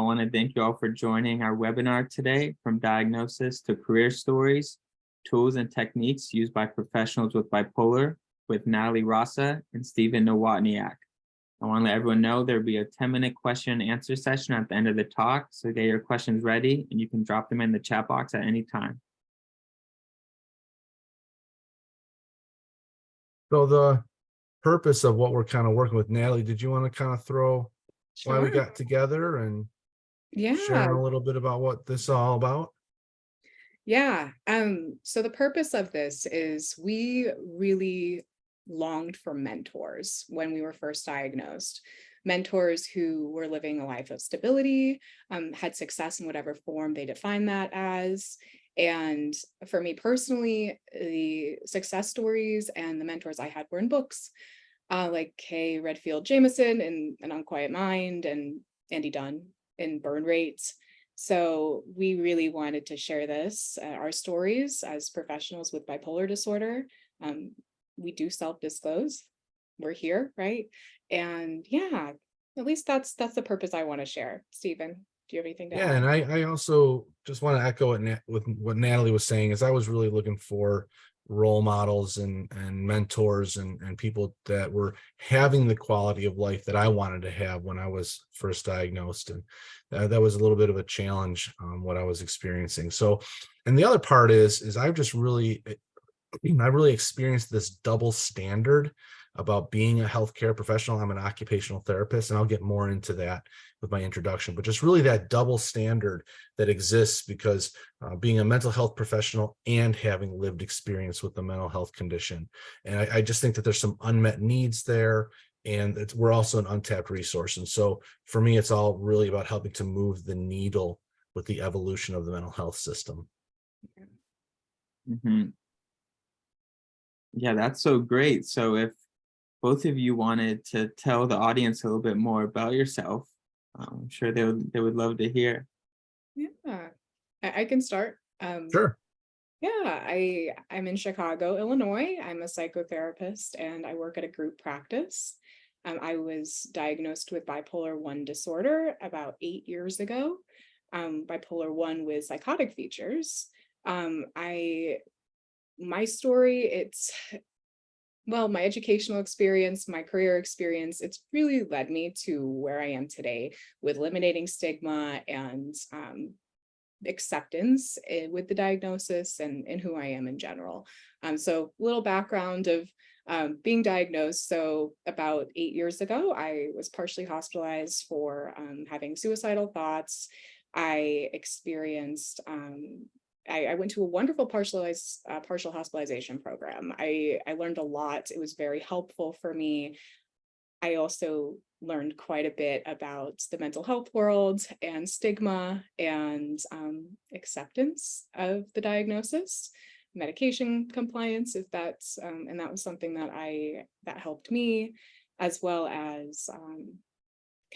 want to thank you all for joining our webinar today, From Diagnosis to Career Stories, Tools and Techniques Used by Professionals with Bipolar, with Natalie Rasa and Stephen Nawotniak. I want to let everyone know there'll be a 10-minute question and answer session at the end of the talk, so get your questions ready and you can drop them in the chat box at any time. So the purpose of what we're kind of working with, Natalie, did you want to kind of throw why we got together and share a little bit about what this is all about? Yeah. So the purpose of this is we really longed for mentors when we were first diagnosed. Mentors who were living a life of stability, had success in whatever form they define that as. And for me personally, the success stories and the mentors I had were in books, like Kay Redfield Jamison in An Unquiet Mind and Andy Dunn in Burn Rates. So we really wanted to share this, our stories as professionals with bipolar disorder. We do self-disclose. We're here, right? And yeah, at least that's the purpose I want to share. Stephen, do you have anything to add? Yeah, and I also just want to echo it with what Natalie was saying, is I was really looking for role models and mentors and people that were having the quality of life that I wanted to have when I was first diagnosed. And that was a little bit of a challenge, what I was experiencing. So, and the other part is I really experienced this double standard about being a healthcare professional. I'm an occupational therapist, and I'll get more into that with my introduction, but just really that double standard that exists because being a mental health professional and having lived experience with the mental health condition. And I just think that there's some unmet needs there, and we're also an untapped resource. And so for me, it's all really about helping to move the needle with the evolution of the mental health system. Mm-hmm. Yeah, that's so great. So if both of you wanted to tell the audience a little bit more about yourself, I'm sure they would love to hear. Yeah, I can start. Sure. Yeah, I'm in Chicago, Illinois. I'm a psychotherapist and I work at a group practice. I was diagnosed with bipolar 1 disorder about 8 years ago. Bipolar 1 with psychotic features. My story, my educational experience, my career experience, it's really led me to where I am today with eliminating stigma and acceptance with the diagnosis and who I am in general. So a little background of being diagnosed. So about 8 years ago, I was partially hospitalized for having suicidal thoughts. I experienced I went to a wonderful partial hospitalization program. I learned a lot. It was very helpful for me. I also learned quite a bit about the mental health world and stigma and acceptance of the diagnosis, medication compliance, if that's and that was something that helped me, as well as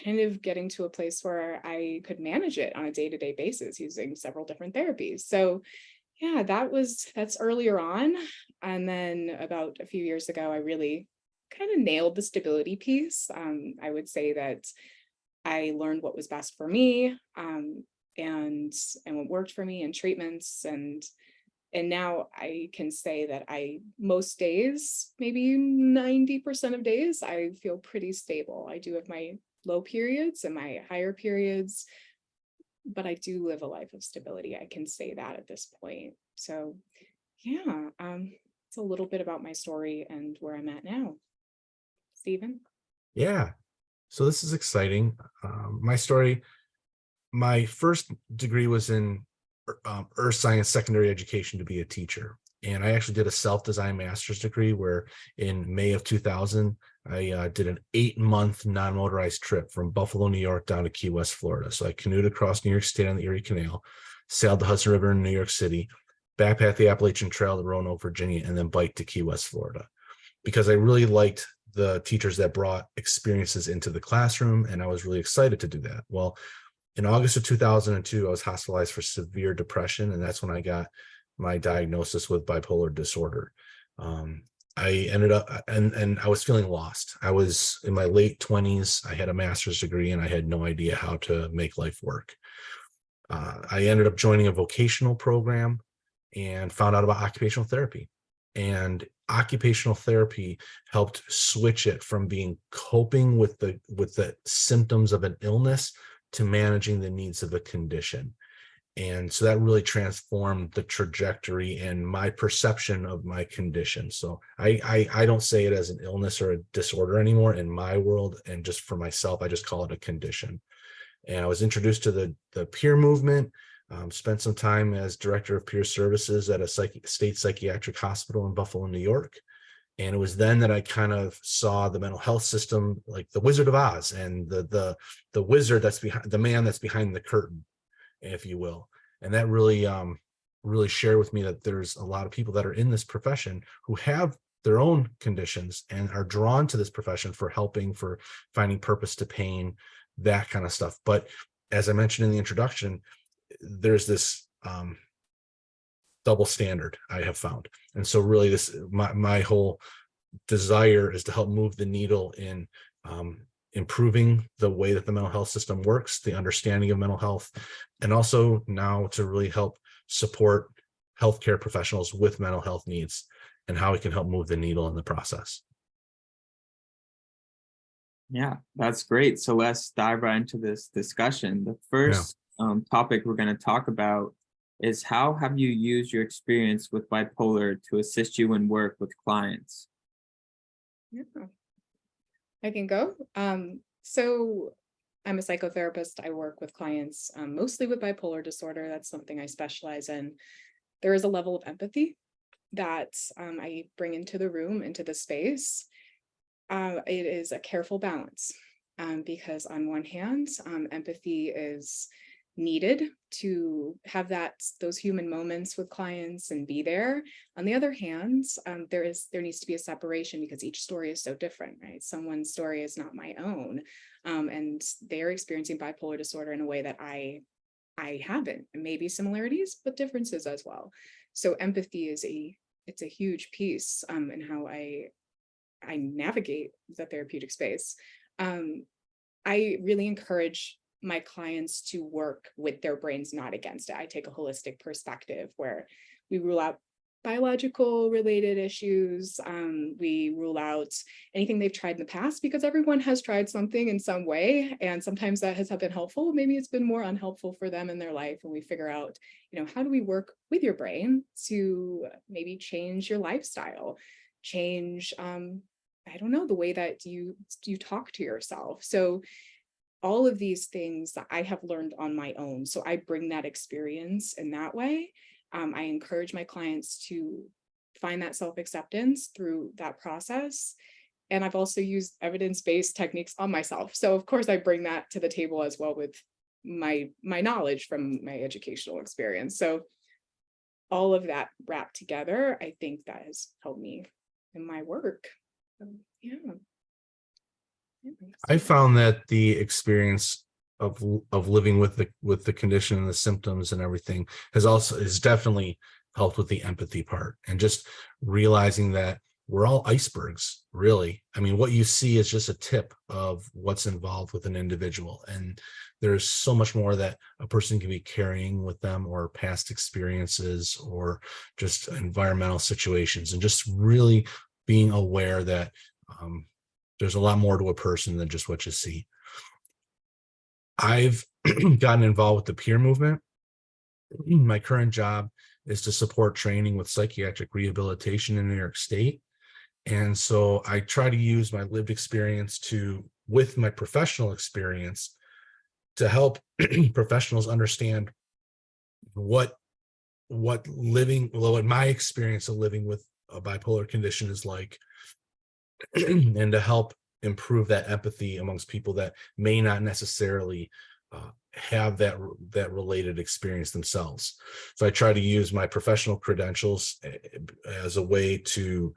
kind of getting to a place where I could manage it on a day-to-day basis using several different therapies. So yeah, that's earlier on. And then about a few years ago, I really kind of nailed the stability piece. I would say that I learned what was best for me and what worked for me in treatments. And now I can say that most days, maybe 90% of days, I feel pretty stable. I do have my low periods and my higher periods, but I do live a life of stability. I can say that at this point. So yeah, it's a little bit about my story and where I'm at now. Stephen? Yeah, so this is exciting. My story, my first degree was in earth science secondary education to be a teacher. And I actually did a self-design master's degree where in May of 2000, I did an 8-month non-motorized trip from Buffalo, New York down to Key West, Florida. So I canoed across New York State on the Erie Canal, sailed the Hudson River in New York City, backpacked the Appalachian Trail to Roanoke, Virginia, and then biked to Key West, Florida. Because I really liked the teachers that brought experiences into the classroom, and I was really excited to do that. Well, in August of 2002, I was hospitalized for severe depression, and that's when I got my diagnosis with bipolar disorder. I ended up, and I was feeling lost. I was in my late 20s. I had a master's degree and I had no idea how to make life work. I ended up joining a vocational program and found out about occupational therapy. And occupational therapy helped switch it from being coping with the symptoms of an illness to managing the needs of a condition. And so that really transformed the trajectory and my perception of my condition. So I don't say it as an illness or a disorder anymore in my world. And just for myself, I just call it a condition. And I was introduced to the peer movement, spent some time as director of peer services at a state psychiatric hospital in Buffalo, New York. And it was then that I kind of saw the mental health system like the Wizard of Oz, and the wizard that's behind, the man that's behind the curtain, if you will. And that really really shared with me that there's a lot of people that are in this profession who have their own conditions and are drawn to this profession for helping, for finding purpose to pain, that kind of stuff. But as I mentioned in the introduction, there's this double standard I have found. And so really this, my whole desire is to help move the needle in improving the way that the mental health system works, the understanding of mental health, and also now to really help support healthcare professionals with mental health needs and how we can help move the needle in the process. Yeah, that's great. So let's dive right into this discussion. The first topic we're going to talk about is how have you used your experience with bipolar to assist you in work with clients? Yeah, I can go. So I'm a psychotherapist. I work with clients mostly with bipolar disorder. That's something I specialize in. There is a level of empathy that I bring into the room, into the space. It is a careful balance because on one hand, empathy is needed to have those human moments with clients and be there. On the other hand, there needs to be a separation because each story is so different, right? Someone's story is not my own, and they're experiencing bipolar disorder in a way that I haven't, and maybe similarities, but differences as well. So empathy is it's a huge piece in how I navigate the therapeutic space. I really encourage my clients to work with their brains, not against it. I take a holistic perspective where we rule out biological related issues. We rule out anything they've tried in the past because everyone has tried something in some way. And sometimes that has been helpful. Maybe it's been more unhelpful for them in their life. And we figure out, how do we work with your brain to maybe change your lifestyle, change, I don't know, the way that you talk to yourself. So all of these things that I have learned on my own. So I bring that experience in that way. I encourage my clients to find that self-acceptance through that process. And I've also used evidence-based techniques on myself. So of course I bring that to the table as well with my knowledge from my educational experience. So all of that wrapped together, I think that has helped me in my work. Yeah. I found that the experience of living with the condition and the symptoms and everything has definitely helped with the empathy part, and just realizing that we're all icebergs, really. I mean, what you see is just a tip of what's involved with an individual, and there's so much more that a person can be carrying with them, or past experiences, or just environmental situations, and just really being aware that there's a lot more to a person than just what you see. I've gotten involved with the peer movement. My current job is to support training with psychiatric rehabilitation in New York State. And so I try to use my lived experience with my professional experience to help professionals understand what my experience of living with a bipolar condition is like, and to help improve that empathy amongst people that may not necessarily have that related experience themselves. So I try to use my professional credentials as a way to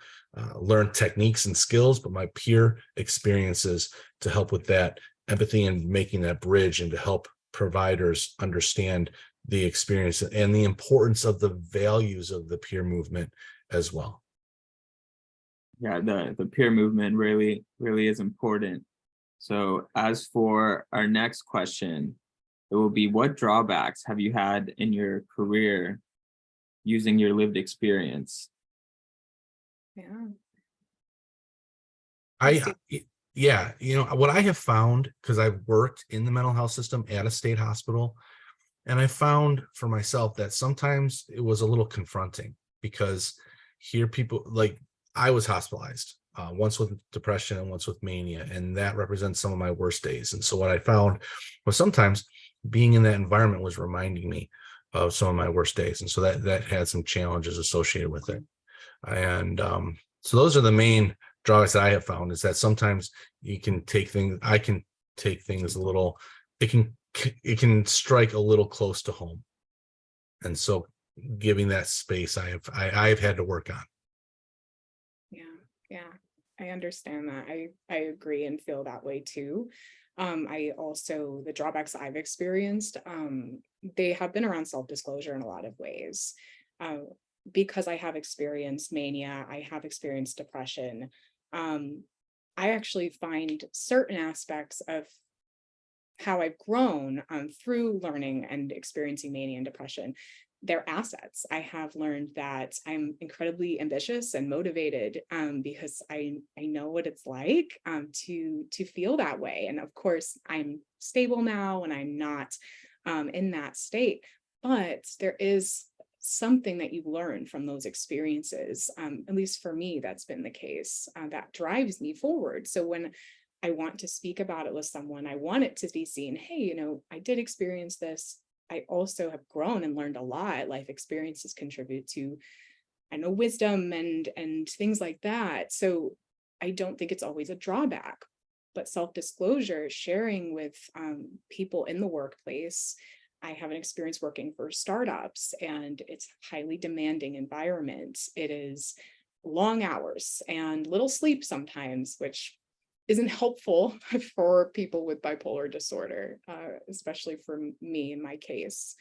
learn techniques and skills, but my peer experiences to help with that empathy and making that bridge, and to help providers understand the experience and the importance of the values of the peer movement as well. Yeah, the peer movement really is important. So as for our next question, it will be, what drawbacks have you had in your career using your lived experience? Yeah. I, yeah, what I have found, because I've worked in the mental health system at a state hospital, and I found for myself that sometimes it was a little confronting, because here people, like, I was hospitalized once with depression and once with mania, and that represents some of my worst days. And so what I found was sometimes being in that environment was reminding me of some of my worst days. And so that had some challenges associated with it. And so those are the main drawbacks that I have found, is that sometimes I can take things a little, it can strike a little close to home. And so giving that space, I've had to work on. Yeah, I understand that. I agree and feel that way too. I also, the drawbacks I've experienced, they have been around self-disclosure in a lot of ways. Because I have experienced mania, I have experienced depression. I actually find certain aspects of how I've grown through learning and experiencing mania and depression, they're assets. I have learned that I'm incredibly ambitious and motivated because I know what it's like to feel that way. And of course, I'm stable now and I'm not in that state. But there is something that you learn from those experiences. At least for me, that's been the case. That drives me forward. So when I want to speak about it with someone, I want it to be seen, hey, I did experience this. I also have grown and learned a lot. Life experiences contribute to, I know, wisdom and things like that. So I don't think it's always a drawback, but self-disclosure, sharing with people in the workplace. I have an experience working for startups, and it's a highly demanding environment. It is long hours and little sleep sometimes, which isn't helpful for people with bipolar disorder, especially for me in my case.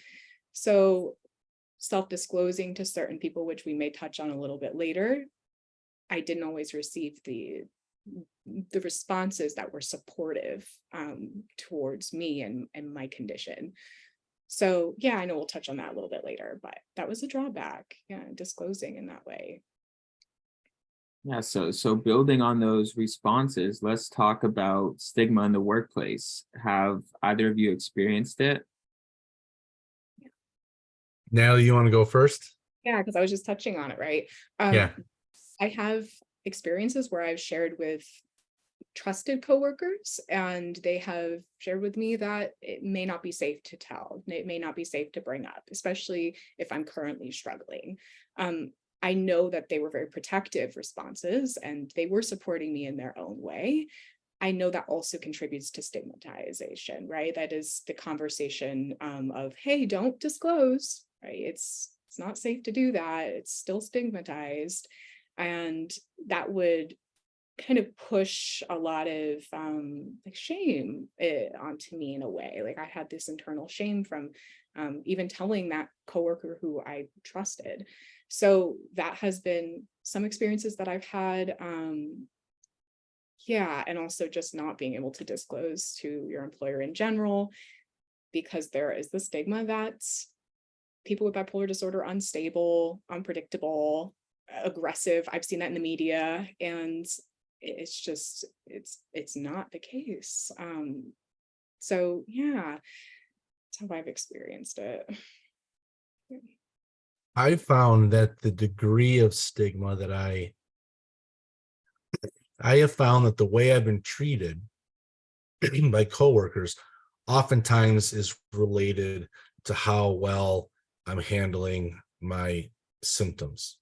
So self-disclosing to certain people, which we may touch on a little bit later, I didn't always receive the responses that were supportive towards me and my condition. So yeah, I know we'll touch on that a little bit later, but that was a drawback, yeah, disclosing in that way. Yeah, so building on those responses, let's talk about stigma in the workplace. Have either of you experienced it? Natalie, you want to go first? Yeah, because I was just touching on it, right? Yeah. I have experiences where I've shared with trusted coworkers, and they have shared with me that it may not be safe to tell. It may not be safe to bring up, especially if I'm currently struggling. I know that they were very protective responses and they were supporting me in their own way. I know that also contributes to stigmatization, right? That is the conversation of, hey, don't disclose, right? It's not safe to do that. It's still stigmatized. And that would kind of push a lot of like shame onto me in a way. Like I had this internal shame from even telling that coworker who I trusted. So that has been some experiences that I've had. Yeah, and also just not being able to disclose to your employer in general, because there is the stigma that people with bipolar disorder are unstable, unpredictable, aggressive. I've seen that in the media, and it's just, it's not the case. So yeah, that's how I've experienced it. I found that the degree of stigma that I have found that the way I've been treated by coworkers oftentimes is related to how well I'm handling my symptoms.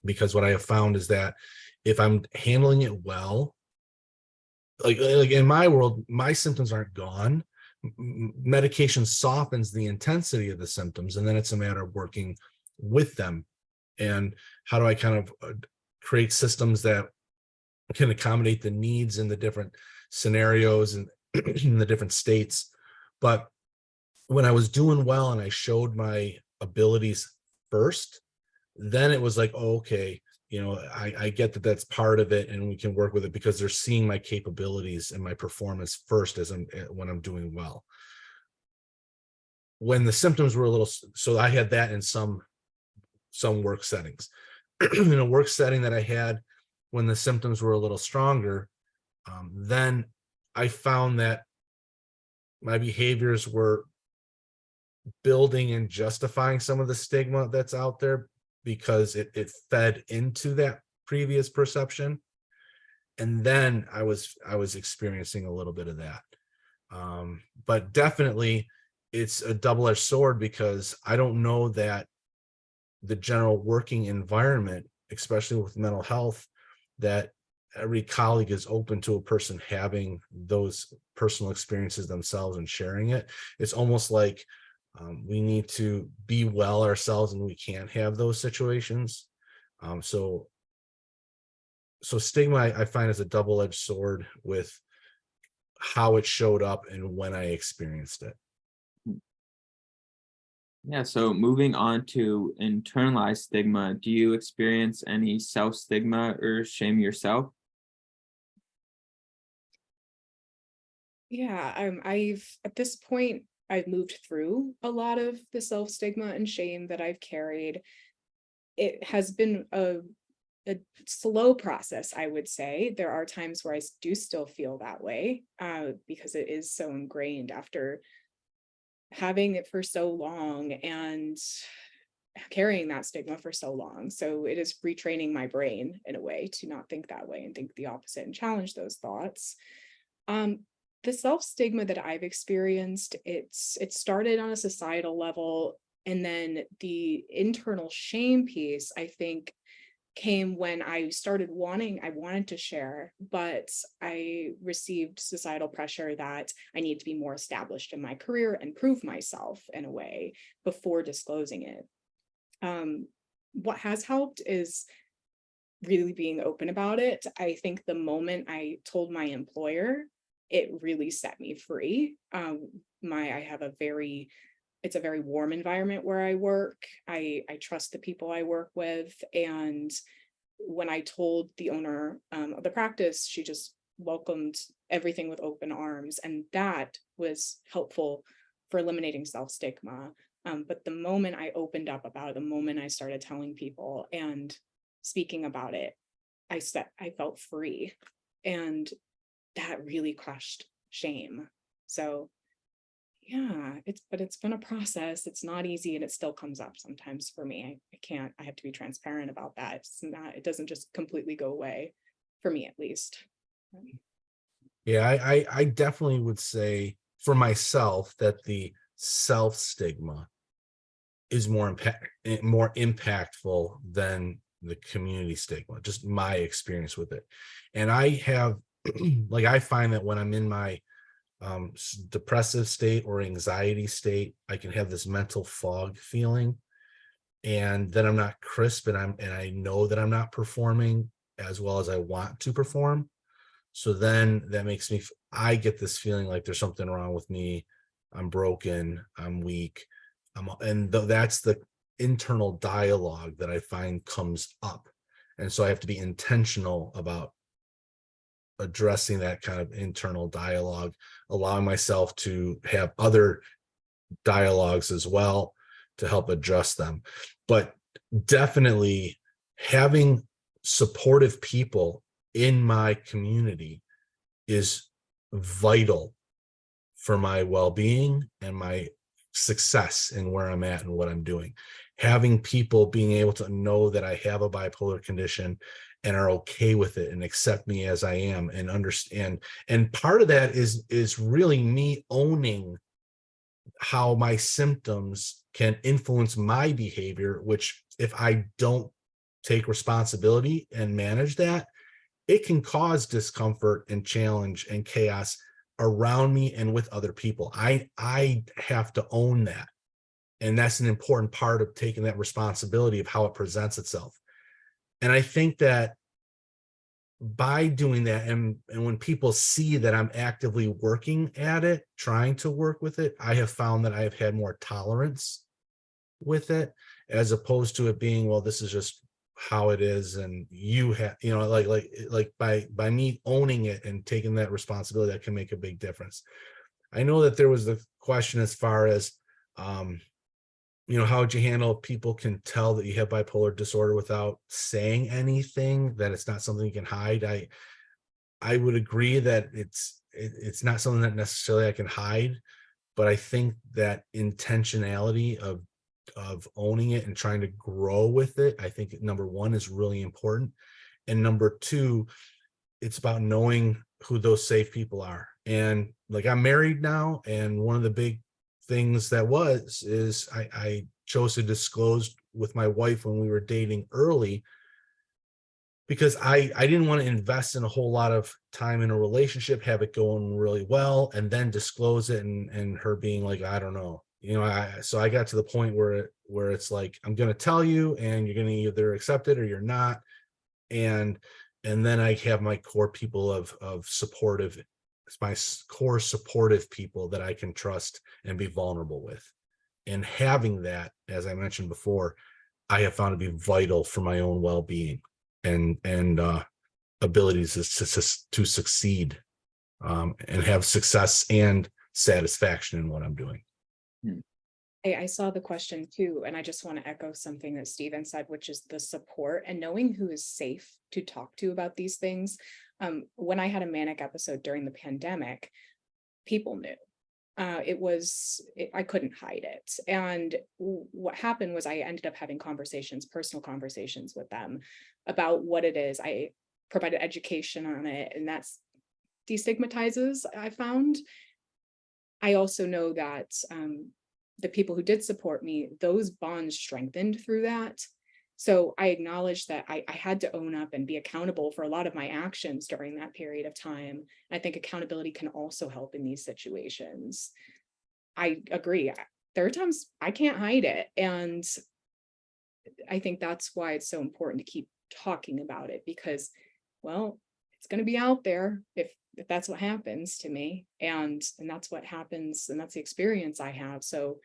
Because what I have found is that if I'm handling it well, like in my world, my symptoms aren't gone. Medication softens the intensity of the symptoms, and then it's a matter of working with them. And how do I kind of create systems that can accommodate the needs in the different scenarios and in the different states. But when I was doing well and I showed my abilities first, then it was like, oh, okay, I get that that's part of it, and we can work with it because they're seeing my capabilities and my performance first when I'm doing well. When the symptoms were a little, so I had that in some work settings. In a work setting that I had when the symptoms were a little stronger, then I found that my behaviors were building and justifying some of the stigma that's out there because it fed into that previous perception. And then I was experiencing a little bit of that. But definitely it's a double-edged sword, because I don't know that the general working environment, especially with mental health, that every colleague is open to a person having those personal experiences themselves and sharing it. It's almost like we need to be well ourselves, and we can't have those situations. So stigma, I find, is a double-edged sword with how it showed up and when I experienced it. Yeah, so moving on to internalized stigma, do you experience any self-stigma or shame yourself? Yeah, at this point, I've moved through a lot of the self-stigma and shame that I've carried. It has been a slow process, I would say. There are times where I do still feel that way, because it is so ingrained after having it for so long and carrying that stigma for so long. So it is retraining my brain in a way to not think that way and think the opposite and challenge those thoughts. The self-stigma that I've experienced, it started on a societal level, and then the internal shame piece, I think, came when I wanted to share, but I received societal pressure that I need to be more established in my career and prove myself in a way before disclosing it. What has helped is really being open about it. I think the moment I told my employer, it really set me free. It's a very warm environment where I work. I trust the people I work with. And when I told the owner of the practice, she just welcomed everything with open arms. And that was helpful for eliminating self-stigma. But the moment I opened up about it, the moment I started telling people and speaking about it, I felt free. And that really crushed shame. So yeah, it's been a process. It's not easy, and it still comes up sometimes for me. I have to be transparent about that. It doesn't just completely go away, for me at least. Yeah, I definitely would say for myself that the self-stigma is more impactful than the community stigma, just my experience with it. And I have like, I find that when I'm in my depressive state or anxiety state, I can have this mental fog feeling, and then I'm not crisp, and I know that I'm not performing as well as I want to perform. So then that makes I get this feeling like there's something wrong with me. I'm broken, I'm weak. That's the internal dialogue that I find comes up. And so I have to be intentional about addressing that kind of internal dialogue, allowing myself to have other dialogues as well to help adjust them. But definitely having supportive people in my community is vital for my well-being and my success in where I'm at and what I'm doing. Having people being able to know that I have a bipolar condition and are okay with it and accept me as I am and understand. And part of that is really me owning how my symptoms can influence my behavior, which if I don't take responsibility and manage that, it can cause discomfort and challenge and chaos around me and with other people. I have to own that. And that's an important part of taking that responsibility of how it presents itself. And I think that by doing that, and when people see that I'm actively working at it, trying to work with it, I have found that I have had more tolerance with it, as opposed to it being, well, this is just how it is, and you have, you know, like by me owning it and taking that responsibility, that can make a big difference. I know that there was the question as far as, you know, how would you handle if people can tell that you have bipolar disorder without saying anything, that it's not something you can hide. I would agree that it's not something that necessarily I can hide, but I think that intentionality of owning it and trying to grow with it, I think number one is really important. And number two, it's about knowing who those safe people are. And like, I'm married now, and one of the big things that is I chose to disclose with my wife when we were dating early, because I didn't want to invest in a whole lot of time in a relationship, have it going really well, and then disclose it, and her being like, I don't know, you know. So I got to the point where it's like, I'm going to tell you, and you're going to either accept it or you're not. And then I have my core people of supportive, my core supportive people that I can trust and be vulnerable with. And having that, as I mentioned before, I have found to be vital for my own well-being and abilities to succeed, and have success and satisfaction in what I'm doing. I saw the question too, and I just want to echo something that Stephen said, which is the support and knowing who is safe to talk to about these things. When I had a manic episode during the pandemic, people knew. I couldn't hide it. And what happened was I ended up having personal conversations with them about what it is. I provided education on it, and that's destigmatizes, I found. I also know that the people who did support me, those bonds strengthened through that. So I acknowledge that I had to own up and be accountable for a lot of my actions during that period of time. I think accountability can also help in these situations. I agree. There are times I can't hide it. And I think that's why it's so important to keep talking about it, because, well, it's going to be out there if that's what happens to me. And that's what happens. And that's the experience I have. So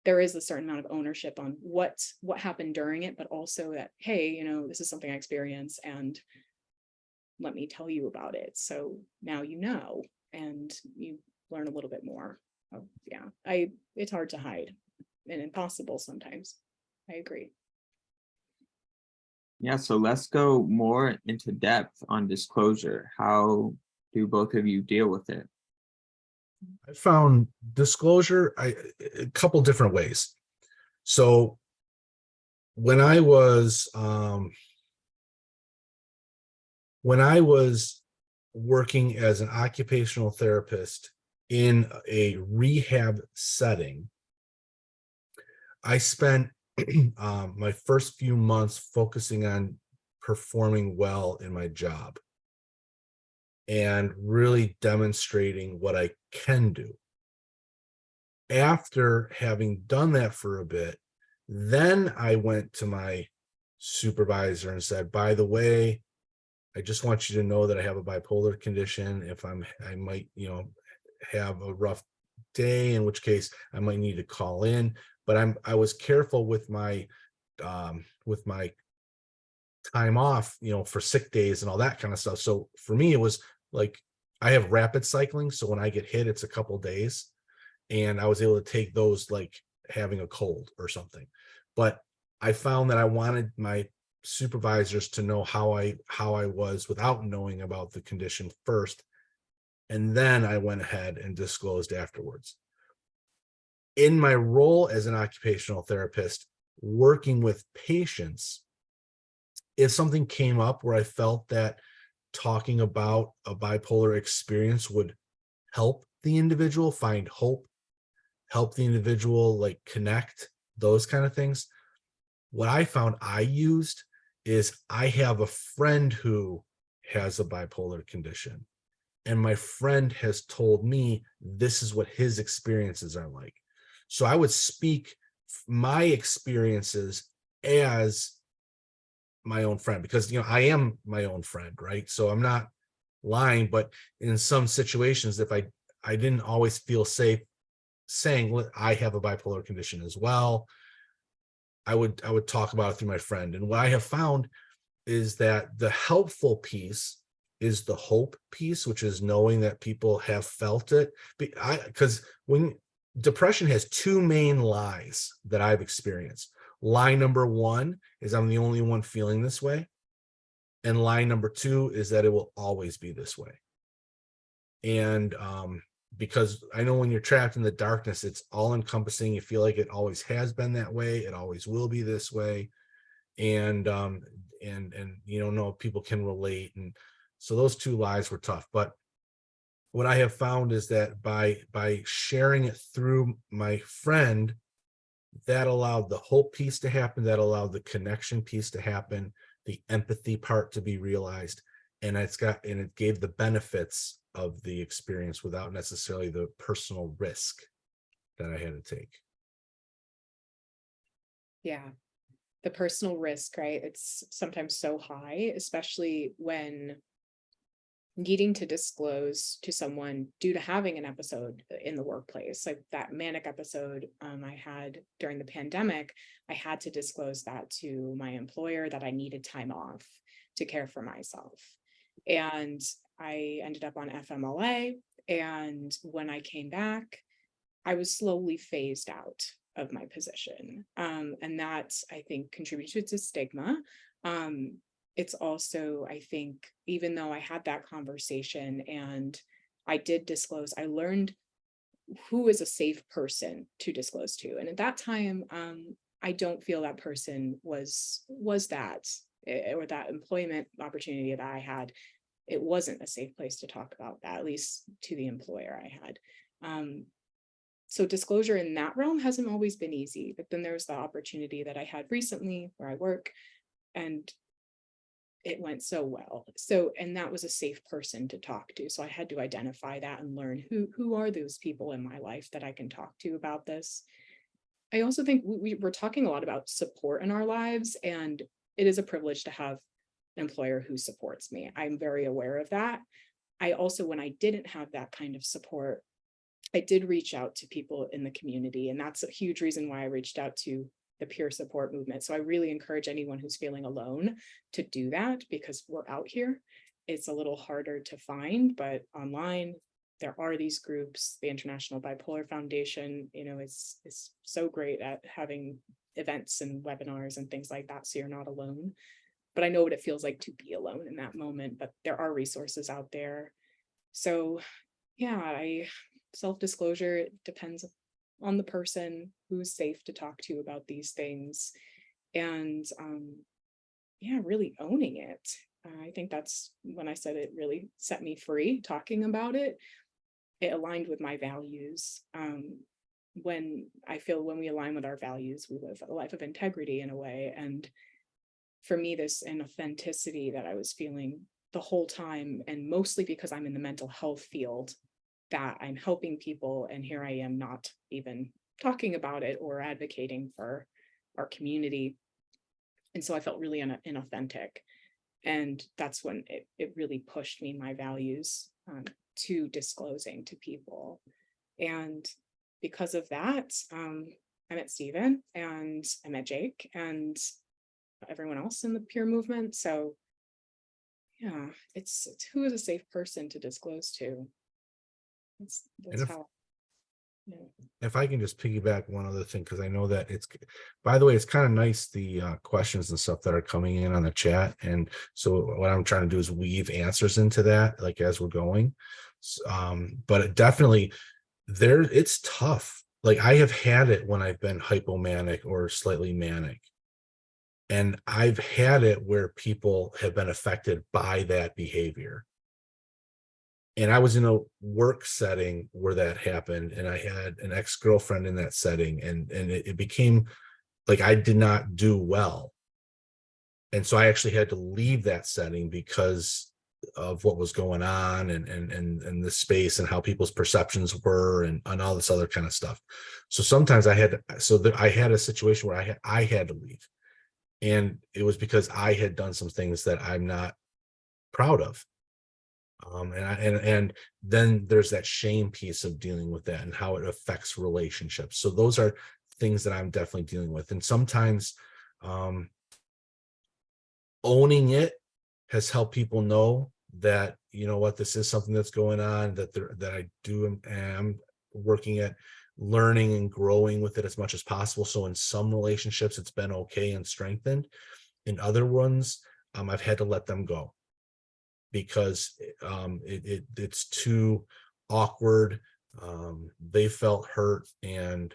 there is a certain amount of ownership on what happened during it, but also that, hey, you know, this is something I experienced, and let me tell you about it. So now you know, and you learn a little bit more. Oh, yeah, it's hard to hide and impossible sometimes. I agree. Yeah, so let's go more into depth on disclosure. How do both of you deal with it? I found disclosure a couple different ways. So when I was working as an occupational therapist in a rehab setting, I spent my first few months focusing on performing well in my job and really demonstrating what I can do. After having done that for a bit, then I went to my supervisor and said, by the way, I just want you to know that I have a bipolar condition. If I might, you know, have a rough day, in which case I might need to call in. But I was careful with my time off, you know, for sick days and all that kind of stuff. So for me, it was like, I have rapid cycling. So when I get hit, it's a couple days, and I was able to take those like having a cold or something. But I found that I wanted my supervisors to know how I was without knowing about the condition first. And then I went ahead and disclosed afterwards. In my role as an occupational therapist, working with patients, if something came up where I felt that talking about a bipolar experience would help the individual find hope, help the individual like connect, those kind of things, what I found I used is, I have a friend who has a bipolar condition, and my friend has told me this is what his experiences are like. So I would speak my experiences as my own friend, because, you know, I am my own friend, right? So I'm not lying, but in some situations, if I didn't always feel safe saying, I have a bipolar condition as well, I would talk about it through my friend. And what I have found is that the helpful piece is the hope piece, which is knowing that people have felt it. Because when depression has two main lies that I've experienced. Lie number one is I'm the only one feeling this way. And lie number two is that it will always be this way. And because I know when you're trapped in the darkness, it's all encompassing. You feel like it always has been that way. It always will be this way. And you don't know if people can relate. And so those two lies were tough. But what I have found is that by sharing it through my friend, that allowed the hope piece to happen, that allowed the connection piece to happen, the empathy part to be realized, and it gave the benefits of the experience without necessarily the personal risk that I had to take. Yeah, the personal risk, right? It's sometimes so high, especially when needing to disclose to someone due to having an episode in the workplace, like that manic episode I had during the pandemic. I had to disclose that to my employer that I needed time off to care for myself. And I ended up on FMLA. And when I came back, I was slowly phased out of my position. And that, I think, contributed to stigma. It's also, I think, even though I had that conversation and I did disclose, I learned who is a safe person to disclose to. And at that time, I don't feel that person was that, or that employment opportunity that I had. It wasn't a safe place to talk about that, at least to the employer I had. So disclosure in that realm hasn't always been easy, but then there's the opportunity that I had recently where I work, and it went so well. So, and that was a safe person to talk to. So I had to identify that and learn who are those people in my life that I can talk to about this. I also think we're talking a lot about support in our lives, and it is a privilege to have an employer who supports me. I'm very aware of that. I also, when I didn't have that kind of support, I did reach out to people in the community, and that's a huge reason why I reached out to the peer support movement. So I really encourage anyone who's feeling alone to do that, because we're out here. It's a little harder to find, but online there are these groups. The International Bipolar Foundation, is so great at having events and webinars and things like that, so you're not alone. But I know what it feels like to be alone in that moment, but there are resources out there. So yeah, self-disclosure depends on the person who's safe to talk to about these things, and really owning it. I think that's when I said it really set me free. Talking about it, it aligned with my values. When we align with our values, we live a life of integrity in a way. And for me, this inauthenticity that I was feeling the whole time, and mostly because I'm in the mental health field, that I'm helping people, and here I am not even talking about it or advocating for our community. And so I felt really inauthentic. And that's when it really pushed me, my values, to disclosing to people. And because of that, I met Stephen, and I met Jake, and everyone else in the peer movement. So yeah, it's who is a safe person to disclose to. That's how. Yeah. If I can just piggyback one other thing, because I know that by the way, it's kind of nice, the questions and stuff that are coming in on the chat. And so what I'm trying to do is weave answers into that, like as we're going. But it definitely, it's tough. Like I have had it when I've been hypomanic or slightly manic. And I've had it where people have been affected by that behavior. And I was in a work setting where that happened, and I had an ex-girlfriend in that setting, and it became like I did not do well. And so I actually had to leave that setting because of what was going on, and the space and how people's perceptions were, and all this other kind of stuff. So sometimes I had a situation where I had to leave. And it was because I had done some things that I'm not proud of. And then there's that shame piece of dealing with that and how it affects relationships. So those are things that I'm definitely dealing with. And sometimes owning it has helped people know that, you know what, this is something that's going on, that I am working at learning and growing with it as much as possible. So in some relationships, it's been okay and strengthened. In other ones, I've had to let them go because it's too awkward. They felt hurt, and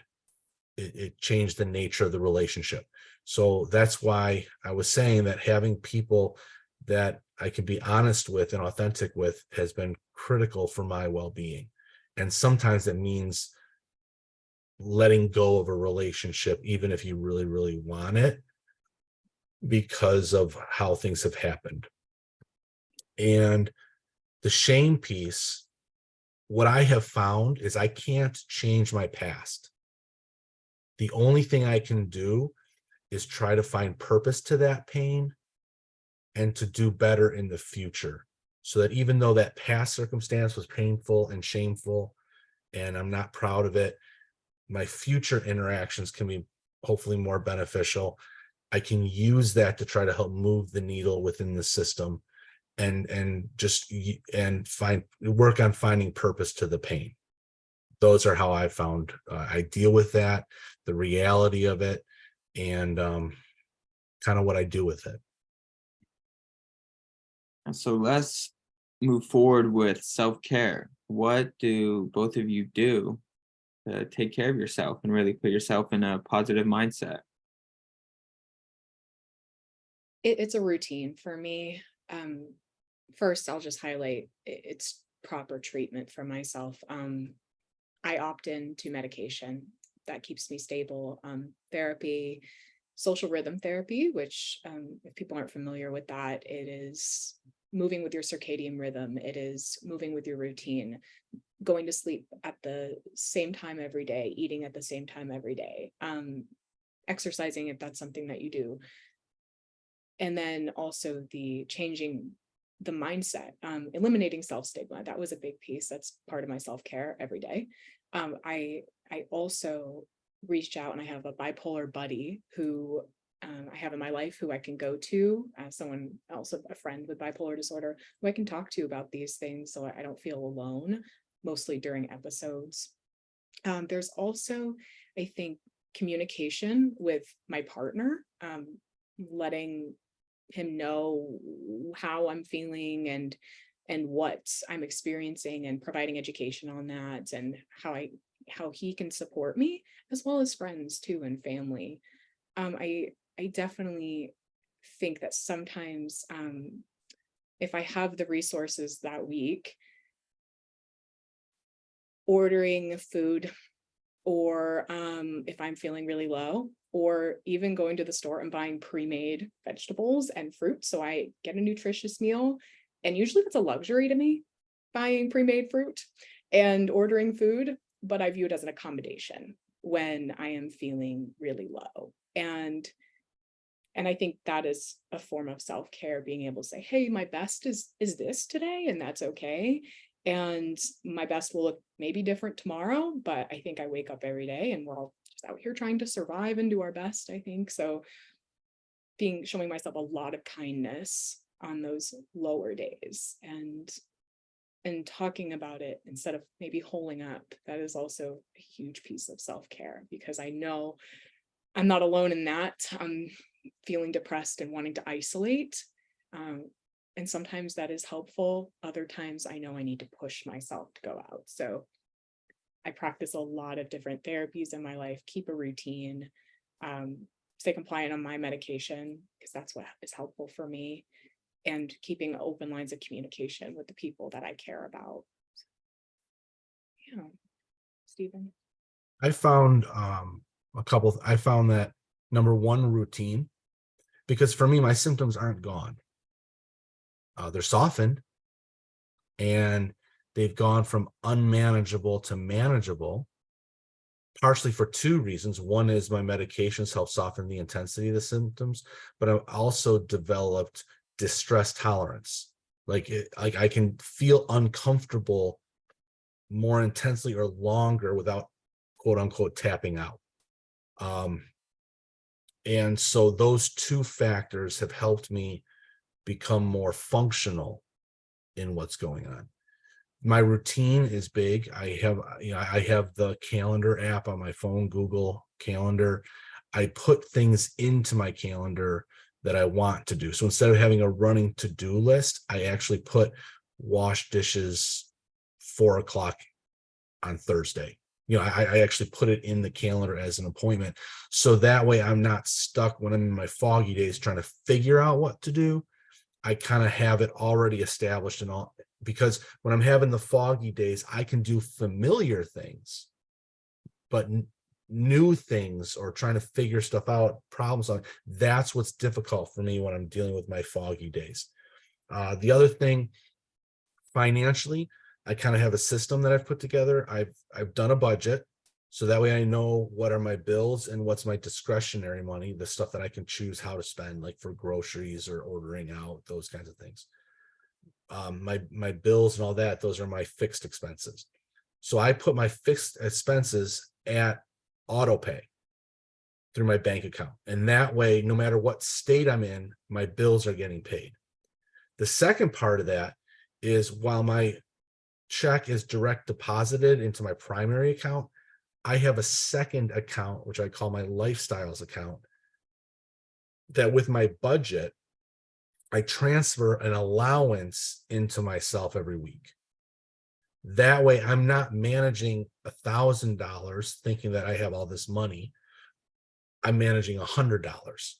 it changed the nature of the relationship. So that's why I was saying that having people that I can be honest with and authentic with has been critical for my well-being. And sometimes that means letting go of a relationship, even if you really, really want it, because of how things have happened. And the shame piece, what I have found is I can't change my past. The only thing I can do is try to find purpose to that pain and to do better in the future. So that even though that past circumstance was painful and shameful, and I'm not proud of it, my future interactions can be hopefully more beneficial. I can use that to try to help move the needle within the system and work on finding purpose to the pain. Those are how I found I deal with that, the reality of it, and kind of what I do with it. And so let's move forward with self-care. What do both of you do to take care of yourself and really put yourself in a positive mindset? It's a routine for me. First, I'll just highlight it's proper treatment for myself. I opt in to medication that keeps me stable. Therapy, social rhythm therapy, which if people aren't familiar with that, it is moving with your circadian rhythm. It is moving with your routine, going to sleep at the same time every day, eating at the same time every day, exercising if that's something that you do. And then also the changing the mindset, eliminating self-stigma. That was a big piece. That's part of my self-care every day. I also reached out, and I have a bipolar buddy who I have in my life who I can go to, someone else, a friend with bipolar disorder, who I can talk to about these things so I don't feel alone, mostly during episodes. There's also, I think, communication with my partner, letting him know how I'm feeling and what I'm experiencing, and providing education on that, and how he can support me, as well as friends too, and family. I definitely think that sometimes if I have the resources that week, ordering food, or if I'm feeling really low, or even going to the store and buying pre-made vegetables and fruit so I get a nutritious meal. And usually that's a luxury to me, buying pre-made fruit and ordering food, but I view it as an accommodation when I am feeling really low. And I think that is a form of self-care, being able to say, hey, my best is this today, and that's okay. And my best will look maybe different tomorrow, but I think I wake up every day and we're all just out here trying to survive and do our best, I think. So showing myself a lot of kindness on those lower days, and talking about it instead of maybe holding up, that is also a huge piece of self-care, because I know I'm not alone in that. I'm feeling depressed and wanting to isolate. And sometimes that is helpful. Other times I know I need to push myself to go out. So I practice a lot of different therapies in my life, keep a routine, stay compliant on my medication, because that's what is helpful for me, and keeping open lines of communication with the people that I care about. Yeah. Stephen? I found I found that number one, routine, because for me, my symptoms aren't gone. They're softened, and they've gone from unmanageable to manageable, partially for two reasons. One is my medications help soften the intensity of the symptoms, but I've also developed distress tolerance. Like I can feel uncomfortable more intensely or longer without, quote unquote, tapping out. And so those two factors have helped me become more functional in what's going on. My routine is big. I have the calendar app on my phone, Google Calendar. I put things into my calendar that I want to do. So instead of having a running to-do list, I actually put wash dishes 4 o'clock on Thursday. I actually put it in the calendar as an appointment. So that way I'm not stuck when I'm in my foggy days trying to figure out what to do. I kind of have it already established and all, because when I'm having the foggy days, I can do familiar things, but new things or trying to figure stuff out, problems on, that's what's difficult for me when I'm dealing with my foggy days. The other thing, financially, I kind of have a system that I've put together. I've done a budget, so that way I know what are my bills and what's my discretionary money, the stuff that I can choose how to spend, like for groceries or ordering out, those kinds of things. My bills and all that, those are my fixed expenses. So I put my fixed expenses at auto pay through my bank account. And that way, no matter what state I'm in, my bills are getting paid. The second part of that is while my check is direct deposited into my primary account, I have a second account, which I call my lifestyles account, that with my budget, I transfer an allowance into myself every week. That way I'm not managing $1,000 thinking that I have all this money. I'm managing $100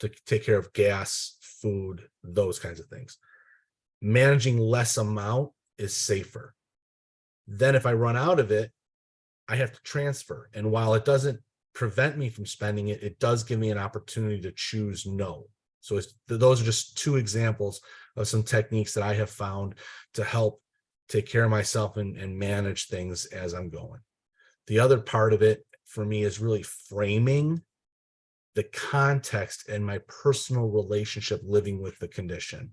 to take care of gas, food, those kinds of things. Managing less amount is safer. Then if I run out of it, I have to transfer. And while it doesn't prevent me from spending it, it does give me an opportunity to choose no. So those are just two examples of some techniques that I have found to help take care of myself and manage things as I'm going. The other part of it for me is really framing the context and my personal relationship living with the condition.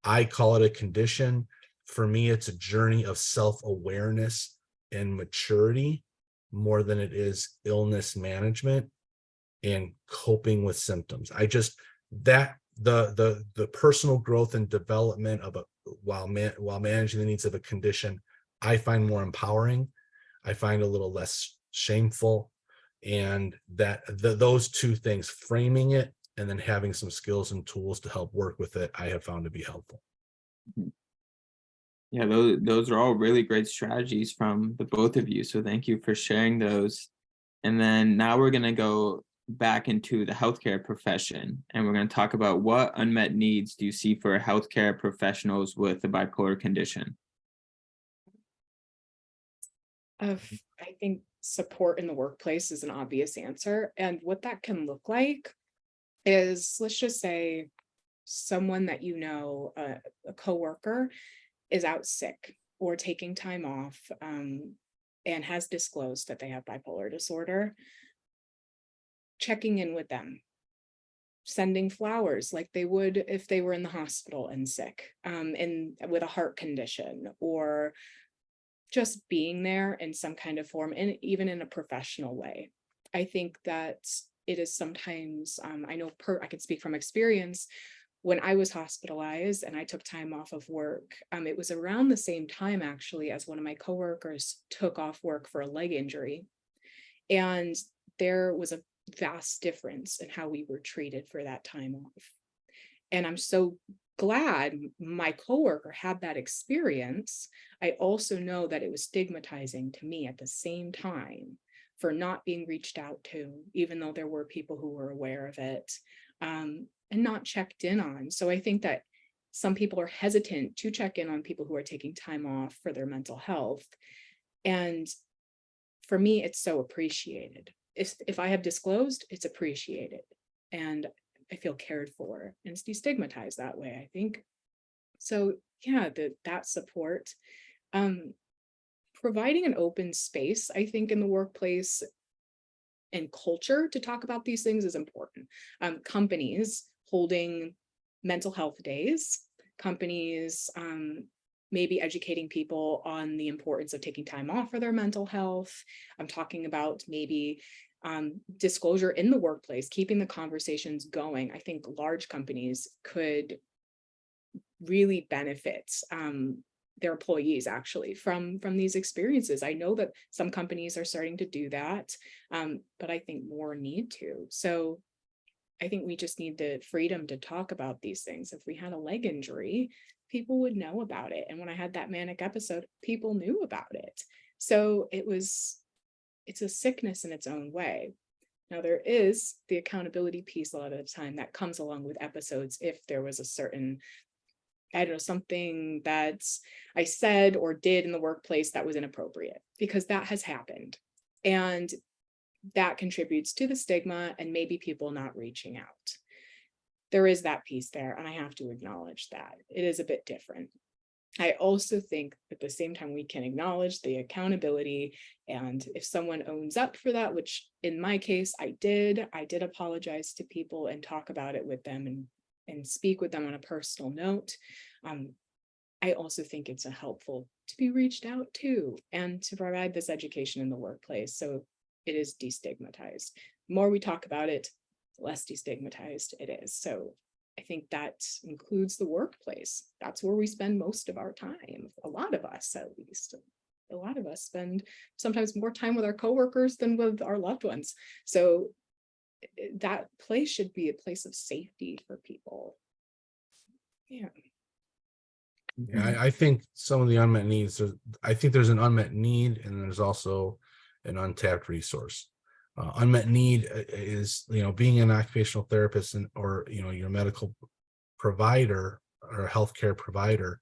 I call it a condition. For me, it's a journey of self-awareness and maturity more than it is illness management and coping with symptoms. The personal growth and development of while managing the needs of a condition, I find more empowering. I find a little less shameful, and those two things, framing it and then having some skills and tools to help work with it, I have found to be helpful. Yeah, those are all really great strategies from the both of you. So thank you for sharing those. And then now we're going to go back into the healthcare profession, and we're going to talk about what unmet needs do you see for healthcare professionals with a bipolar condition? I think support in the workplace is an obvious answer. And what that can look like is, let's just say someone that a coworker is out sick or taking time off and has disclosed that they have bipolar disorder. Checking in with them, sending flowers like they would if they were in the hospital and sick, and with a heart condition, or just being there in some kind of form, and even in a professional way. I think that it is sometimes, I can speak from experience. When I was hospitalized and I took time off of work, it was around the same time actually as one of my coworkers took off work for a leg injury. And there was a vast difference in how we were treated for that time off. And I'm so glad my coworker had that experience. I also know that it was stigmatizing to me at the same time for not being reached out to, even though there were people who were aware of it, and not checked in on. So I think that some people are hesitant to check in on people who are taking time off for their mental health. And for me, it's so appreciated. If I have disclosed, it's appreciated, and I feel cared for, and it's destigmatized that way, I think. So yeah, that support, providing an open space, I think, in the workplace and culture to talk about these things is important. Companies holding mental health days, companies maybe educating people on the importance of taking time off for their mental health. I'm talking about maybe disclosure in the workplace, keeping the conversations going. I think large companies could really benefit their employees actually from these experiences. I know that some companies are starting to do that, but I think more need to. So I think we just need the freedom to talk about these things. If we had a leg injury, people would know about it. And when I had that manic episode, people knew about it. So it's a sickness in its own way. Now, there is the accountability piece a lot of the time that comes along with episodes. If there was a certain, I don't know, something that I said or did in the workplace that was inappropriate, because that has happened. And that contributes to the stigma and maybe people not reaching out. There is that piece there, and I have to acknowledge that. It is a bit different. I also think at the same time, we can acknowledge the accountability. And if someone owns up for that, which in my case, I did apologize to people and talk about it with them and speak with them on a personal note. I also think it's helpful to be reached out to and to provide this education in the workplace. So it is destigmatized. The more we talk about it, the less destigmatized it is. So I think that includes the workplace. That's where we spend most of our time. A lot of us, at least. A lot of us spend sometimes more time with our coworkers than with our loved ones. So that place should be a place of safety for people. Yeah. Yeah, I think some of the unmet needs, I think there's an unmet need and there's also an untapped resource. Unmet need is, being an occupational therapist or your medical provider or a healthcare provider,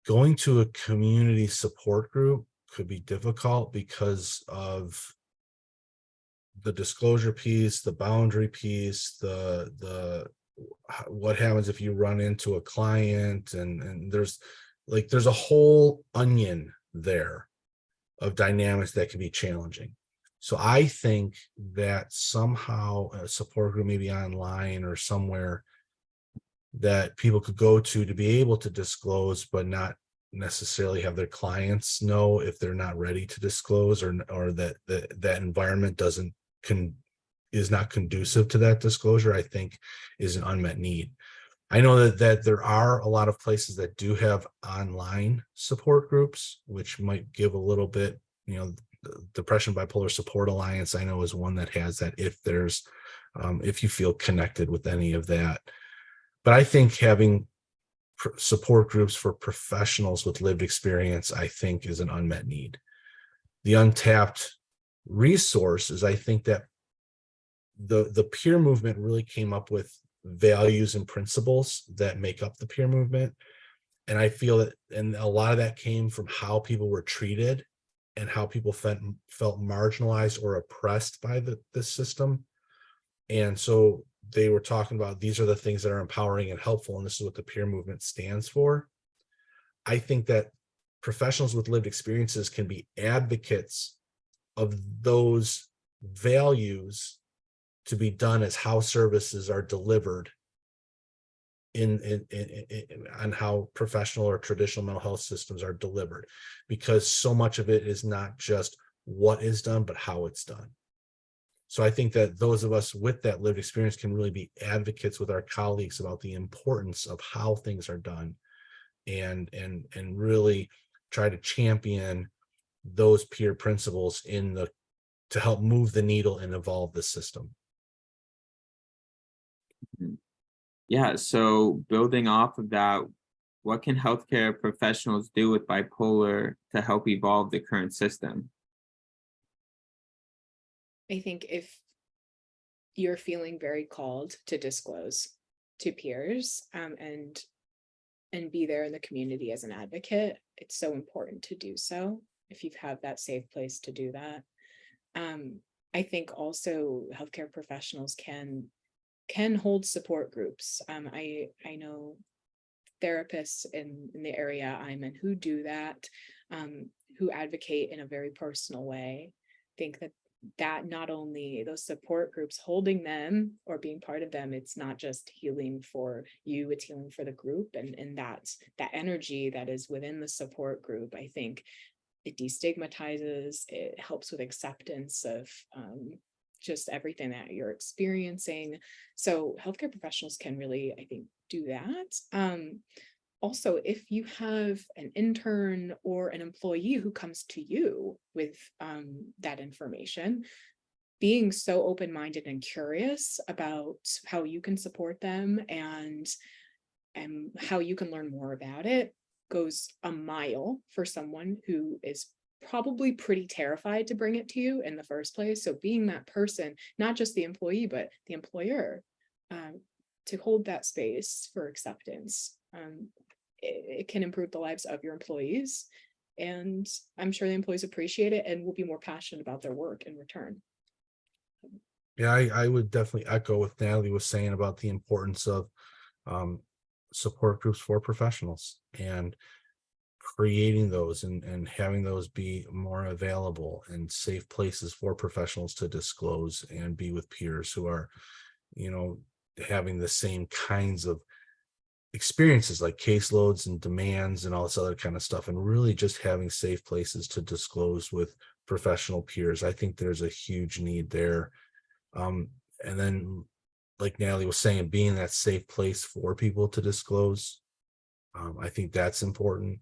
going to a community support group could be difficult because of the disclosure piece, the boundary piece, the what happens if you run into a client, and there's a whole onion there of dynamics that can be challenging. So I think that somehow a support group, maybe online or somewhere, that people could go to be able to disclose, but not necessarily have their clients know if they're not ready to disclose, or that environment is not conducive to that disclosure, I think is an unmet need. I know that there are a lot of places that do have online support groups, which might give a little bit, Depression Bipolar Support Alliance, I know, is one that has that if you feel connected with any of that. But I think having support groups for professionals with lived experience, I think, is an unmet need. The untapped resource is, I think, that the peer movement really came up with values and principles that make up the peer movement. And I feel that, and a lot of that came from how people were treated and how people felt marginalized or oppressed by the system. And so they were talking about, these are the things that are empowering and helpful, and this is what the peer movement stands for. I think that professionals with lived experiences can be advocates of those values to be done as how services are delivered on how professional or traditional mental health systems are delivered, because so much of it is not just what is done, but how it's done. So I think that those of us with that lived experience can really be advocates with our colleagues about the importance of how things are done, and really try to champion those peer principles to help move the needle and evolve the system. Yeah, so building off of that, what can healthcare professionals do with bipolar to help evolve the current system? I think if you're feeling very called to disclose to peers, and be there in the community as an advocate, it's so important to do so if you've had that safe place to do that. I think also healthcare professionals can hold support groups. I know therapists in the area I'm in who do that, who advocate in a very personal way. I think that not only those support groups, holding them or being part of them, it's not just healing for you, it's healing for the group, and that energy that is within the support group, I think it destigmatizes, it helps with acceptance of just everything that you're experiencing. So healthcare professionals can really, I think, do that. Also, if you have an intern or an employee who comes to you with that information, being so open-minded and curious about how you can support them and how you can learn more about it goes a mile for someone who is probably pretty terrified to bring it to you in the first place. So being that person, not just the employee, but the employer, to hold that space for acceptance, it can improve the lives of your employees. And I'm sure the employees appreciate it and will be more passionate about their work in return. Yeah, I would definitely echo what Natalie was saying about the importance of support groups for professionals and creating those and having those be more available and safe places for professionals to disclose and be with peers who are, having the same kinds of experiences like caseloads and demands and all this other kind of stuff, and really just having safe places to disclose with professional peers. I think there's a huge need there. And then, like Natalie was saying, being that safe place for people to disclose, I think that's important.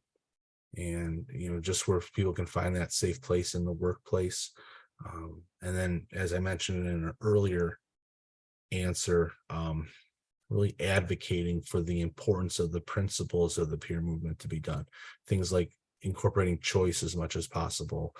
And, just where people can find that safe place in the workplace. And then, as I mentioned in an earlier answer, really advocating for the importance of the principles of the peer movement to be done. Things like incorporating choice as much as possible,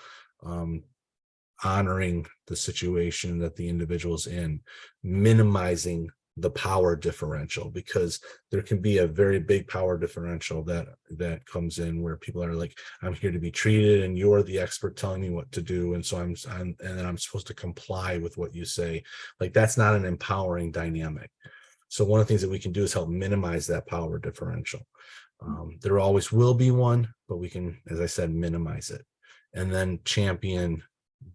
honoring the situation that the individual's in, minimizing the power differential, because there can be a very big power differential that comes in where people are like, I'm here to be treated and you're the expert telling me what to do, and so I'm and then I'm supposed to comply with what you say. Like, that's not an empowering dynamic. So one of the things that we can do is help minimize that power differential. There always will be one, but we can, as I said, minimize it, and then champion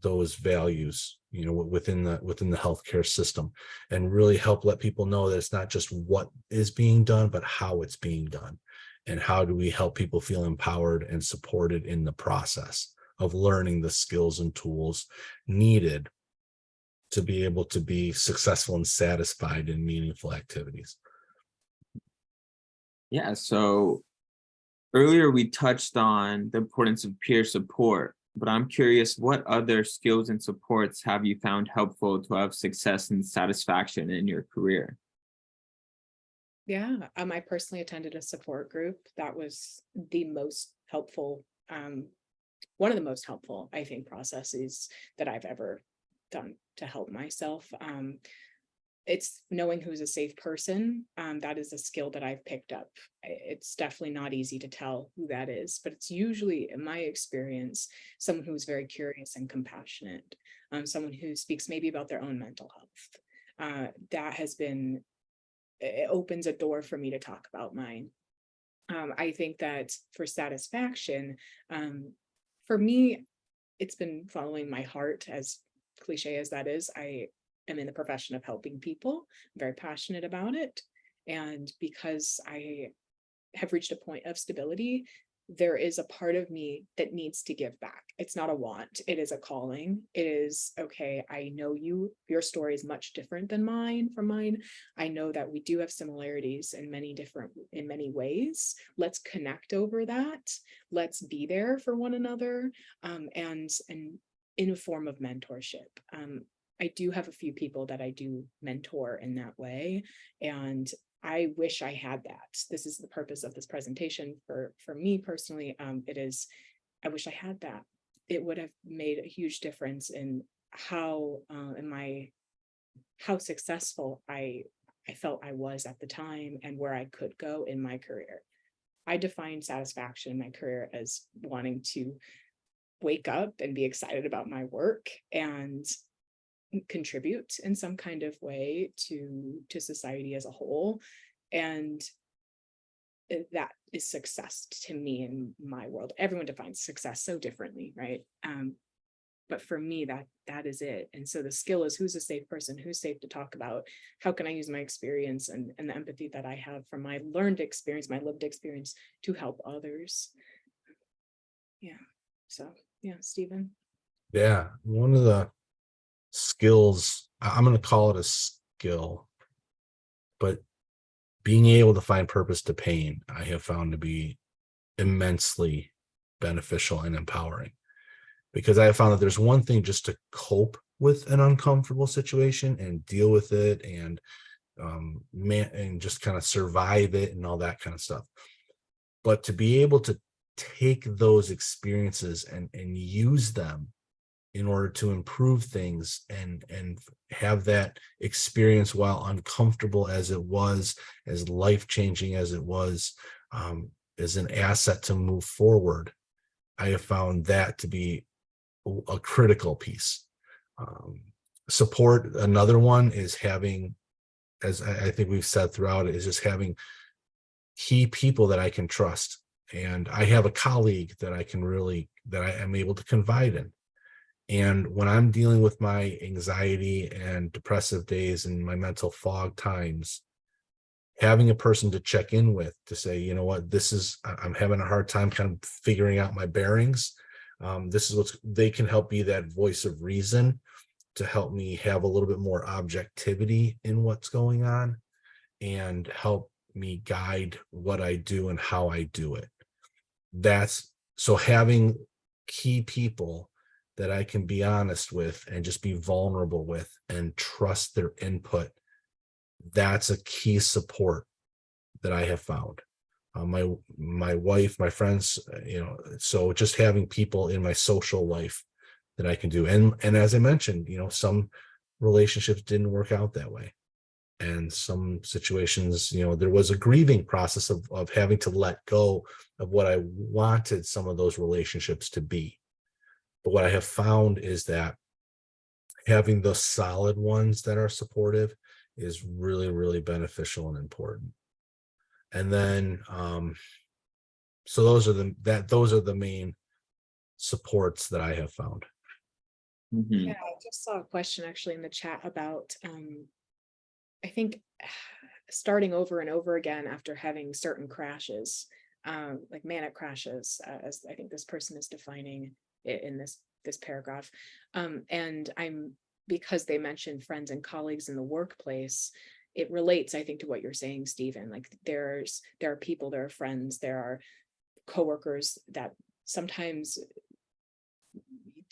those values, within the healthcare system, and really help let people know that it's not just what is being done, but how it's being done, and how do we help people feel empowered and supported in the process of learning the skills and tools needed to be able to be successful and satisfied in meaningful activities. Yeah, so earlier we touched on the importance of peer support, but I'm curious, what other skills and supports have you found helpful to have success and satisfaction in your career? Yeah, I personally attended a support group that was the most helpful, one of the most helpful, I think, processes that I've ever done to help myself. It's knowing who's a safe person. That is a skill that I've picked up. It's definitely not easy to tell who that is, but it's usually, in my experience, someone who's very curious and compassionate, someone who speaks maybe about their own mental health. That has been, it opens a door for me to talk about mine. I think that for satisfaction, for me, it's been following my heart, as cliche as that is. I am in the profession of helping people. I'm very passionate about it. And because I have reached a point of stability, there is a part of me that needs to give back. It's not a want, it is a calling. It is, okay, I know your story is much different than from mine. I know that we do have similarities in many ways. Let's connect over that. Let's be there for one another, and in a form of mentorship. I do have a few people that I do mentor in that way, and I wish I had that. This is the purpose of this presentation for me personally. I wish I had that. It would have made a huge difference in how successful I felt I was at the time and where I could go in my career. I define satisfaction in my career as wanting to wake up and be excited about my work and contribute in some kind of way to society as a whole. And that is success to me in my world. Everyone defines success so differently, right? But for me, that is it. And so the skill is, who's a safe person, who's safe to talk about, how can I use my experience and the empathy that I have from my learned experience, my lived experience, to help others. Yeah. So yeah, Stephen. Yeah, one of the skills, I'm going to call it a skill, but being able to find purpose to pain, I have found to be immensely beneficial and empowering, because I have found that there's one thing just to cope with an uncomfortable situation and deal with it and and just kind of survive it and all that kind of stuff. But to be able to take those experiences and use them in order to improve things and have that experience, while uncomfortable as it was, as life-changing as it was, as an asset to move forward, I have found that to be a critical piece. Support, another one, is having, as I think we've said throughout it, is just having key people that I can trust. And I have a colleague that I am able to confide in. And when I'm dealing with my anxiety and depressive days and my mental fog times, having a person to check in with, to say, you know what, I'm having a hard time kind of figuring out my bearings. This is they can help be that voice of reason to help me have a little bit more objectivity in what's going on and help me guide what I do and how I do it. So having key people that I can be honest with and just be vulnerable with and trust their input, that's a key support that I have found. My wife, my friends, so just having people in my social life that I can do. And as I mentioned, some relationships didn't work out that way. And some situations, there was a grieving process of having to let go of what I wanted some of those relationships to be. But what I have found is that having the solid ones that are supportive is really, really beneficial and important. And then, so those are the main supports that I have found. Mhm. Yeah, I just saw a question actually in the chat about I think starting over and over again after having certain crashes, like manic crashes, as I think this person is defining it in this paragraph. And because they mentioned friends and colleagues in the workplace, it relates, I think, to what you're saying, Stephen. Like there are people, there are friends, there are coworkers that sometimes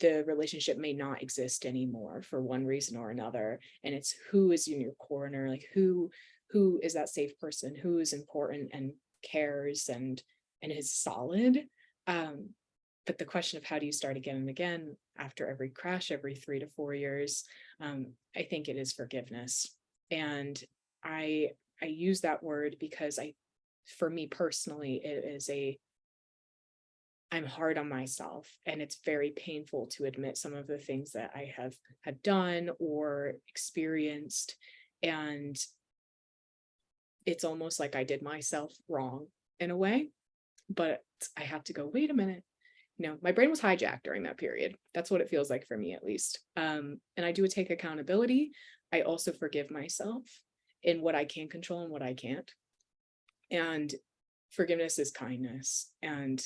the relationship may not exist anymore for one reason or another, and it's who is in your corner, like who is that safe person, who is important and cares and is solid. But the question of how do you start again and again after every crash, every 3 to 4 years, I think it is forgiveness. And I use that word because for me personally, it is I'm hard on myself, and it's very painful to admit some of the things that I have had done or experienced. And it's almost like I did myself wrong in a way, but I have to go, wait a minute. My brain was hijacked during that period. That's what it feels like for me, at least. And I do take accountability. I also forgive myself in what I can control and what I can't. And forgiveness is kindness. And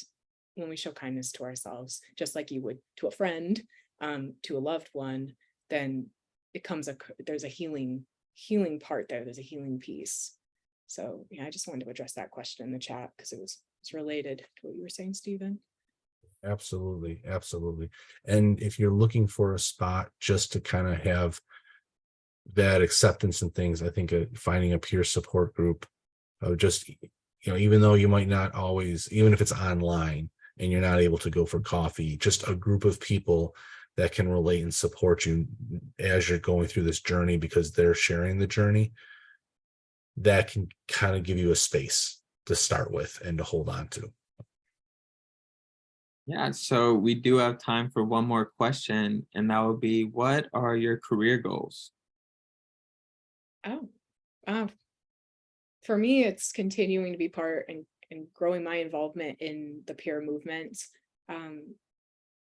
when we show kindness to ourselves, just like you would to a friend, to a loved one, then there's a healing part there. There's a healing piece. So yeah, I just wanted to address that question in the chat because it's related to what you were saying, Stephen. Absolutely. And if you're looking for a spot just to kind of have that acceptance and things, I think finding a peer support group of just, even though you might not always, even if it's online and you're not able to go for coffee, just a group of people that can relate and support you as you're going through this journey, because they're sharing the journey, that can kind of give you a space to start with and to hold on to. Yeah, so we do have time for one more question, and that would be, what are your career goals? For me, it's continuing to be part and growing my involvement in the peer movement.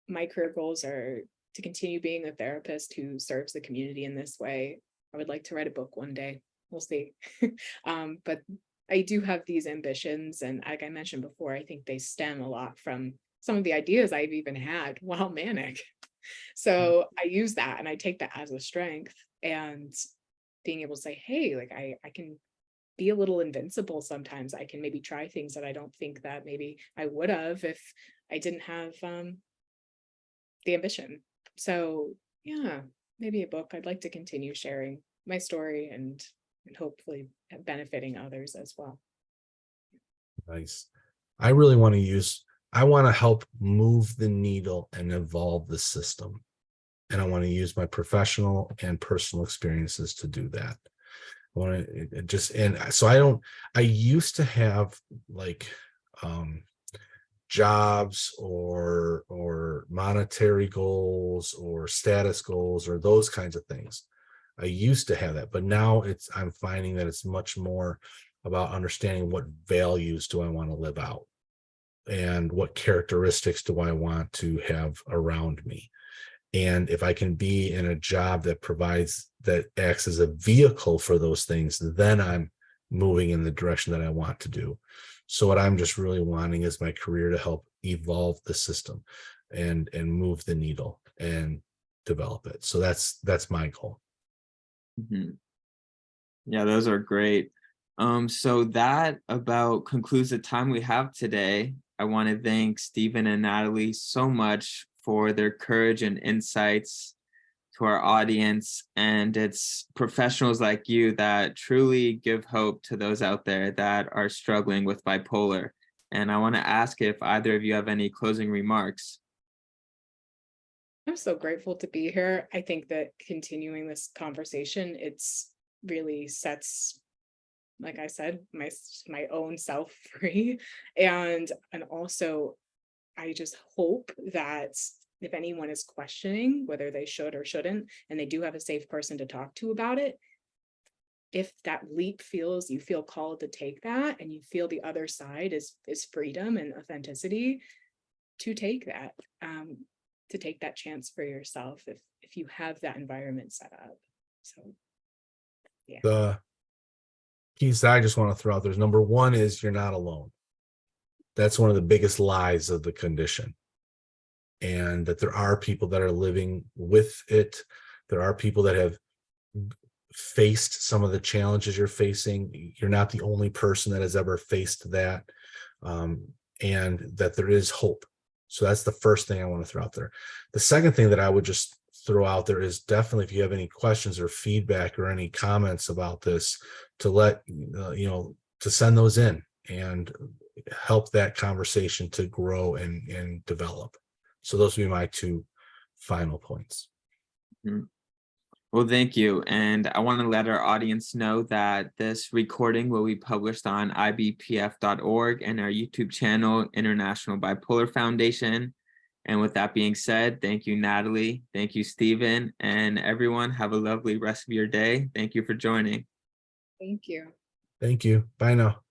My career goals are to continue being a therapist who serves the community in this way. I would like to write a book one day. We'll see. But I do have these ambitions, and like I mentioned before, I think they stem a lot from some of the ideas I've even had while manic. So I use that and I take that as a strength, and being able to say, hey, like I can be a little invincible sometimes. I can maybe try things that I don't think that maybe I would have if I didn't have the ambition. So yeah, maybe a book. I'd like to continue sharing my story and hopefully benefiting others as well. Nice. I really want to help move the needle and evolve the system. And I want to use my professional and personal experiences to do that. I want to just, and so I used to have like jobs or monetary goals or status goals or those kinds of things. I used to have that, but now I'm finding that it's much more about understanding what values do I want to live out and what characteristics do I want to have around me. And if I can be in a job that acts as a vehicle for those things, then I'm moving in the direction that I want to do. So what I'm just really wanting is my career to help evolve the system and move the needle and develop it. So that's my goal. Mhm. Yeah, those are great. So that about concludes the time we have today. I want to thank Stephen and Natalie so much for their courage and insights to our audience. And it's professionals like you that truly give hope to those out there that are struggling with bipolar. And I want to ask if either of you have any closing remarks. I'm so grateful to be here. I think that continuing this conversation, it's really sets, like I said, my own self free. And also I just hope that if anyone is questioning whether they should or shouldn't, and they do have a safe person to talk to about it, if that leap you feel called to take that, and you feel the other side is freedom and authenticity, to take that chance for yourself if you have that environment set up. So yeah. The piece that I just want to throw out there is number one is you're not alone. That's one of the biggest lies of the condition. And that there are people that are living with it. There are people that have faced some of the challenges you're facing. You're not the only person that has ever faced that. And that there is hope. So that's the first thing I want to throw out there. The second thing that I would just throw out there is definitely, if you have any questions or feedback or any comments about this, to to send those in and help that conversation to grow and develop. So those would be my two final points. Mm-hmm. Well, thank you. And I want to let our audience know that this recording will be published on ibpf.org and our YouTube channel, International Bipolar Foundation. And with that being said, thank you, Natalie. Thank you, Stephen. And everyone, have a lovely rest of your day. Thank you for joining. Thank you. Thank you. Bye now.